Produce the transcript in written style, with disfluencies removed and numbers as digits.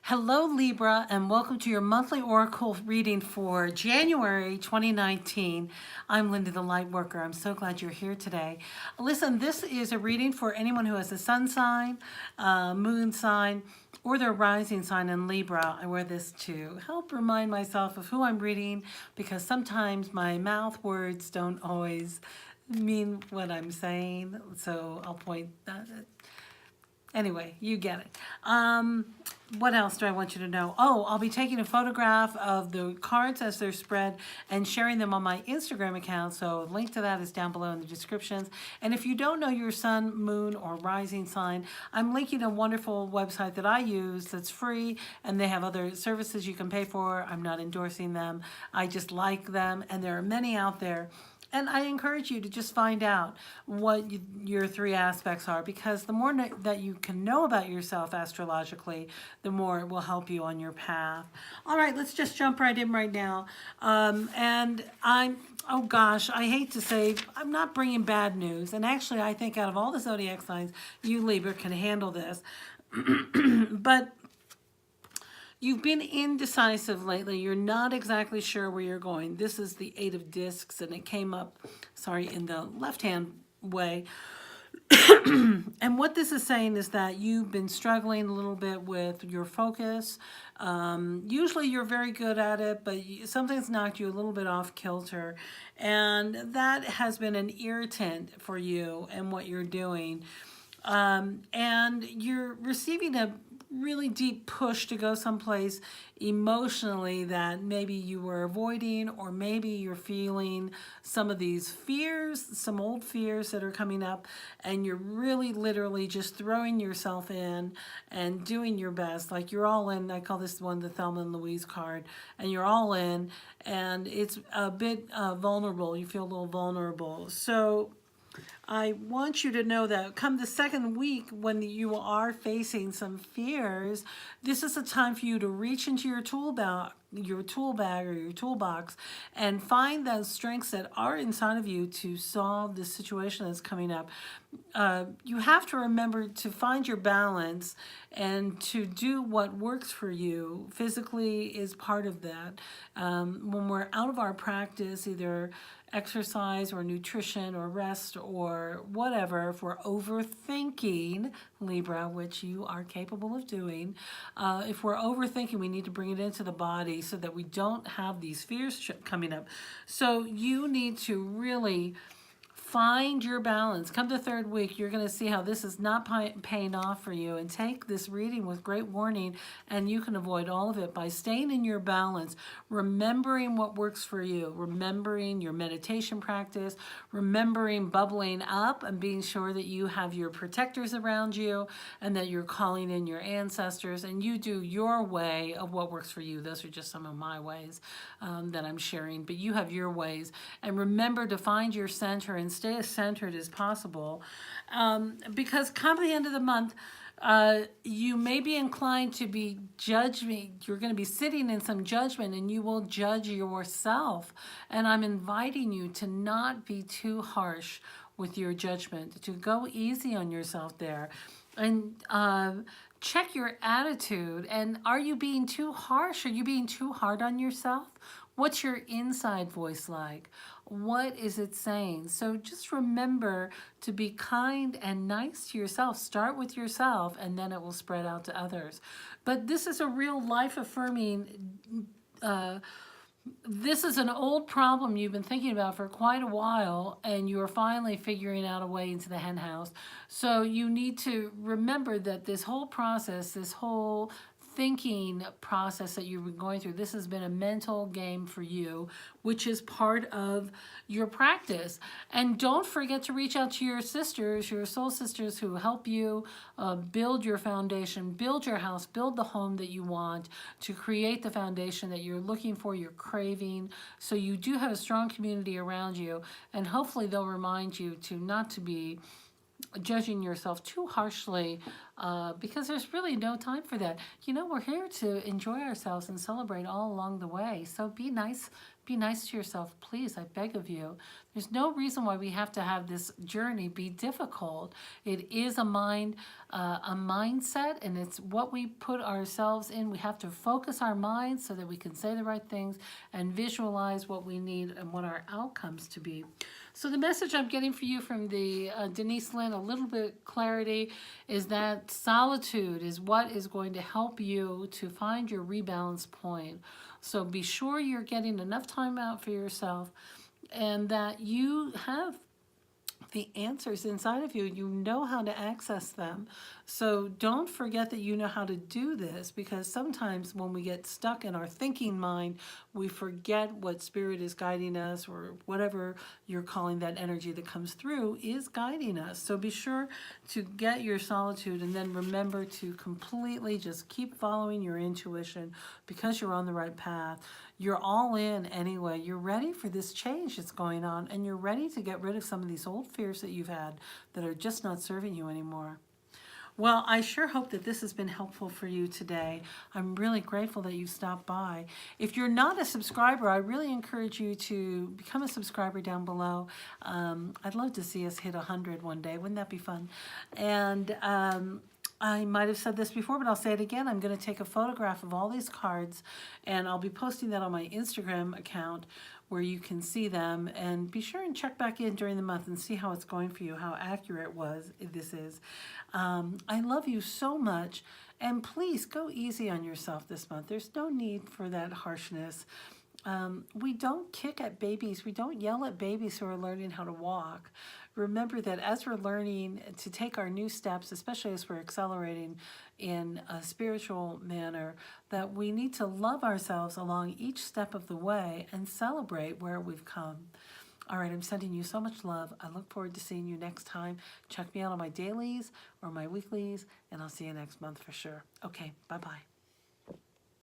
Hello, Libra, and welcome to your monthly oracle reading for January 2019. I'm Linda, the light worker. I'm so glad you're here today. Listen, this is a reading for anyone who has a sun sign, moon sign, or their rising sign in Libra. I wear this to help remind myself of who I'm reading because sometimes my mouth words don't always mean what I'm saying. So I'll point that. Anyway, you get it. What else do I want you to know? Oh, I'll be taking a photograph of the cards as they're spread and sharing them on my Instagram account. So a link to that is down below in the descriptions. And if you don't know your sun, moon, or rising sign, I'm linking a wonderful website that I use that's free, and they have other services you can pay for. I'm not endorsing them. I just like them, and there are many out there. And I encourage you to just find out what your three aspects are, because the more that you can know about yourself astrologically, the more it will help you on your path. All right, let's just jump right in right now. Oh gosh, I hate to say, I'm not bringing bad news. And actually, I think out of all the zodiac signs, you Libra can handle this. But you've been indecisive lately. You're not exactly sure where you're going. This is the Eight of Discs, and it came up, in the left-hand way. And what this is saying is that you've been struggling a little bit with your focus. Usually you're very good at it, but something's knocked you a little bit off kilter. And that has been an irritant for you and what you're doing. And you're receiving a really deep push to go someplace emotionally that maybe you were avoiding, or maybe you're feeling some of these fears, some old fears that are coming up, and you're really literally just throwing yourself in and doing your best. Like you're all in. I call this one the Thelma and Louise card, and you're all in, and it's a bit vulnerable. You feel a little vulnerable. So I want you to know that come the second week, when you are facing some fears, this is a time for you to reach into your tool bag or your toolbox and find those strengths that are inside of you to solve the situation that's coming up. You have to remember to find your balance and to do what works for you. Physically is part of that. When we're out of our practice, either exercise or nutrition or rest or whatever, if we're overthinking, Libra, which you are capable of doing, if we're overthinking, we need to bring it into the body so that we don't have these fears coming up. So you need to really find your balance. Come the third week, you're going to see how this is not paying off for you. And take this reading with great warning, and you can avoid all of it by staying in your balance, remembering what works for you, remembering your meditation practice, remembering bubbling up and being sure that you have your protectors around you and that you're calling in your ancestors, and you do your way of what works for you. Those are just some of my ways that I'm sharing, but you have your ways. And remember to find your center and stay as centered as possible, because come the end of the month, you may be inclined to be judging. You're going to be sitting in some judgment, and you will judge yourself. And I'm inviting you to not be too harsh with your judgment, to go easy on yourself there, and check your attitude. And are you being too harsh? Are you being too hard on yourself? What's your inside voice like? What is it saying? So just remember to be kind and nice to yourself. Start with yourself, and then it will spread out to others. But this is a real life-affirming, this is an old problem you've been thinking about for quite a while, and you're finally figuring out a way into the hen house. So you need to remember that this whole process, this whole thinking process that you've been going through, this has been a mental game for you, which is part of your practice. And don't forget to reach out to your sisters, your soul sisters, who help you build your foundation, build your house, build the home that you want, to create the foundation that you're looking for, you're craving. So you do have a strong community around you, and hopefully they'll remind you to not to be judging yourself too harshly, because there's really no time for that. You know, we're here to enjoy ourselves and celebrate all along the way. So be nice to yourself, please. I beg of you. There's no reason why we have to have this journey be difficult. It is a mindset, and it's what we put ourselves in. We have to focus our minds so that we can say the right things and visualize what we need and what our outcomes to be. So the message I'm getting for you from the Denis, Linn, a little bit clarity, is that solitude is what is going to help you to find your rebalance point. So be sure you're getting enough time out for yourself and that you have the answers inside of you. You know how to access them. So don't forget that you know how to do this, because sometimes when we get stuck in our thinking mind, we forget what spirit is guiding us, or whatever you're calling that energy that comes through is guiding us. So be sure to get your solitude, and then remember to completely just keep following your intuition, because you're on the right path. You're all in anyway. You're ready for this change that's going on, and you're ready to get rid of some of these old fears that you've had that are just not serving you anymore. Well, I sure hope that this has been helpful for you today. I'm really grateful that you stopped by. If you're not a subscriber, I really encourage you to become a subscriber down below. I'd love to see us hit 100 one day. Wouldn't that be fun? And I might have said this before, but I'll say it again. I'm going to take a photograph of all these cards, and I'll be posting that on my Instagram account where you can see them. And be sure and check back in during the month and see how it's going for you, how accurate this is. I love you so much, and please go easy on yourself this month. There's no need for that harshness. We don't kick at babies. We don't yell at babies who are learning how to walk. Remember that as we're learning to take our new steps, especially as we're accelerating in a spiritual manner, that we need to love ourselves along each step of the way and celebrate where we've come. All right, I'm sending you so much love. I look forward to seeing you next time. Check me out on my dailies or my weeklies, and I'll see you next month for sure. Okay, bye-bye.